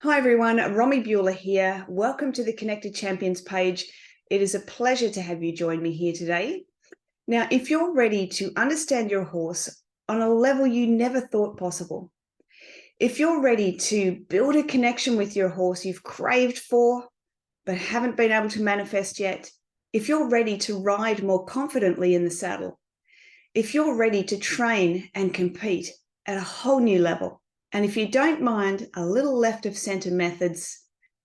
Hi everyone, Rommie Buhler here. Welcome to the Connected Champions page. It is a pleasure to have you join me here today. Now, if you're ready to understand your horse on a level you never thought possible, if you're ready to build a connection with your horse you've craved for but haven't been able to manifest yet, if you're ready to ride more confidently in the saddle, if you're ready to train and compete at a whole new level, and if you don't mind a little left of center methods,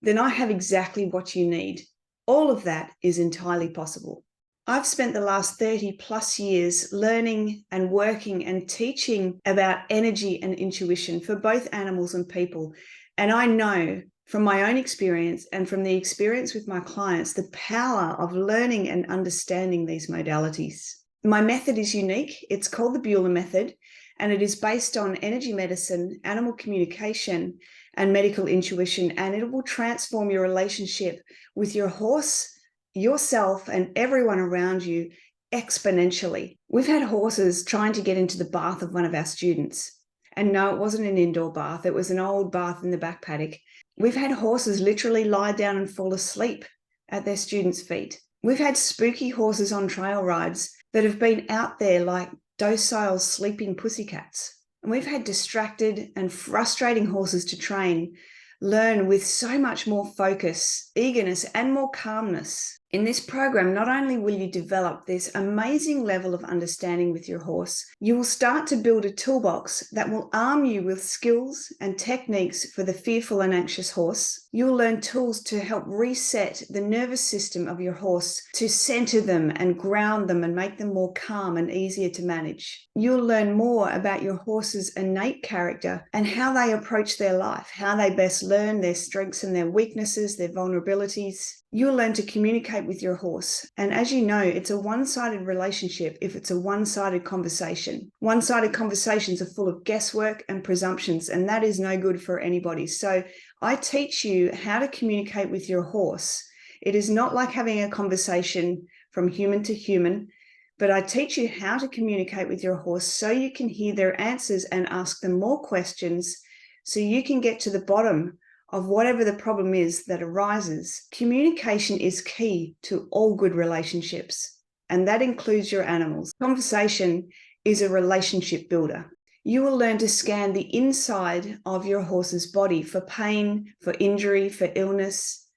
then I have exactly what you need. All of that is entirely possible. I've spent the last 30 plus years learning and working and teaching about energy and intuition for both animals and people. And I know from my own experience and from the experience with my clients, the power of learning and understanding these modalities. My method is unique. It's called the Buhler method, and it is based on energy medicine, animal communication, and medical intuition, and it will transform your relationship with your horse, yourself, and everyone around you exponentially. We've had horses trying to get into the bath of one of our students. And no, it wasn't an indoor bath. It was an old bath in the back paddock. We've had horses literally lie down and fall asleep at their students' feet. We've had spooky horses on trail rides that have been out there like docile sleeping pussycats. And we've had distracted and frustrating horses to train learn with so much more focus, eagerness, and more calmness. In this program, not only will you develop this amazing level of understanding with your horse, you will start to build a toolbox that will arm you with skills and techniques for the fearful and anxious horse. You'll learn tools to help reset the nervous system of your horse, to center them and ground them and make them more calm and easier to manage. You'll learn more about your horse's innate character and how they approach their life, how they best learn their strengths and their weaknesses, their vulnerabilities. You'll learn to communicate with your horse. And as you know, it's a one-sided relationship if it's a one-sided conversation. One-sided conversations are full of guesswork and presumptions, and that is no good for anybody. So I teach you how to communicate with your horse. It is not like having a conversation from human to human, but I teach you how to communicate with your horse so you can hear their answers and ask them more questions so you can get to the bottom of whatever the problem is that arises. Communication is key to all good relationships, and that includes your animals. Conversation is a relationship builder. You will learn to scan the inside of your horse's body for pain, for injury, for illness.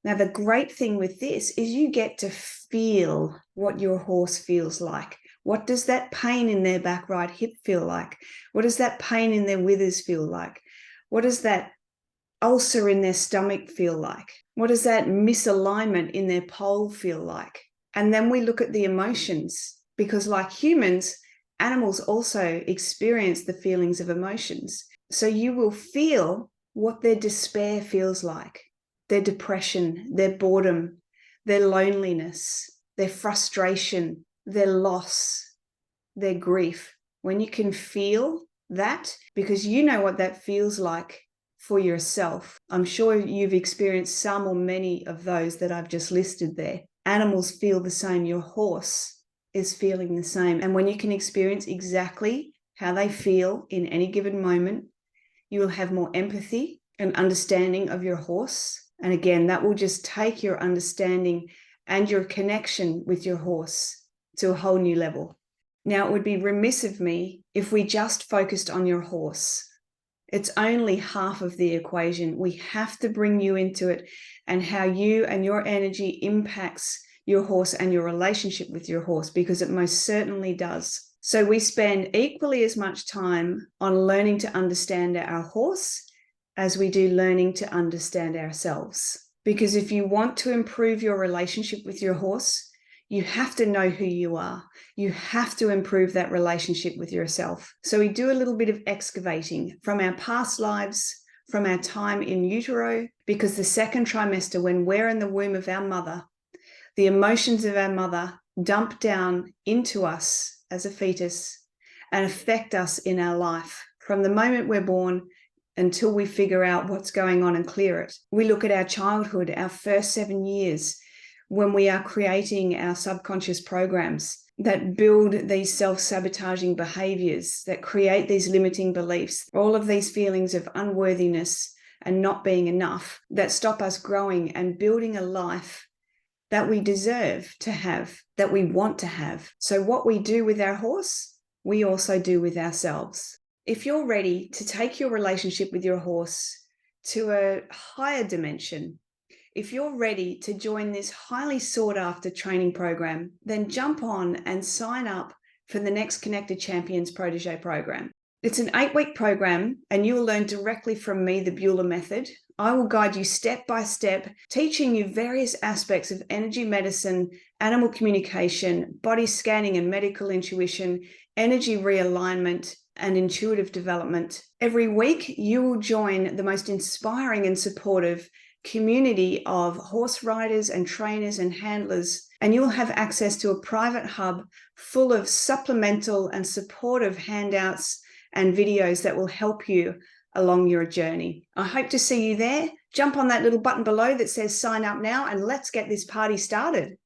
Now, the great thing with this is you get to feel what your horse feels like. What does that pain in their back right hip feel like? What does that pain in their withers feel like? What does that ulcer in their stomach feel like? What does that misalignment in their pole feel like? And then we look at the emotions, because like humans, animals also experience the feelings of emotions. So you will feel what their despair feels like, their depression, their boredom, their loneliness, their frustration, their loss, their grief. When you can feel that, because you know what that feels like for yourself. I'm sure you've experienced some or many of those that I've just listed there. Animals feel the same. Your horse is feeling the same. And when you can experience exactly how they feel in any given moment, you will have more empathy and understanding of your horse. And again, that will just take your understanding and your connection with your horse to a whole new level. Now, it would be remiss of me if we just focused on your horse. It's only half of the equation. We have to bring you into it and how you and your energy impacts your horse and your relationship with your horse, because it most certainly does. So we spend equally as much time on learning to understand our horse as we do learning to understand ourselves. Because if you want to improve your relationship with your horse, you have to know who you are. You have to improve that relationship with yourself. So we do a little bit of excavating from our past lives, from our time in utero, because the second trimester, when we're in the womb of our mother, the emotions of our mother dump down into us as a fetus and affect us in our life from the moment we're born until we figure out what's going on and clear it. We look at our childhood, our first 7 years, when we are creating our subconscious programs that build these self-sabotaging behaviors, that create these limiting beliefs, all of these feelings of unworthiness, and not being enough that stop us growing and building a life that we deserve to have, that we want to have. So what we do with our horse, we also do with ourselves. If you're ready to take your relationship with your horse to a higher dimension, if you're ready to join this highly sought after training program, then jump on and sign up for the next Connected Champions Protégé Program. It's an 8-week program and you will learn directly from me the Buhler method. I will guide you step by step, teaching you various aspects of energy medicine, animal communication, body scanning and medical intuition, energy realignment, and intuitive development. Every week, you will join the most inspiring and supportive community of horse riders and trainers and handlers, and you'll have access to a private hub full of supplemental and supportive handouts and videos that will help you along your journey. I hope to see you there. Jump on that little button below that says sign up now and let's get this party started.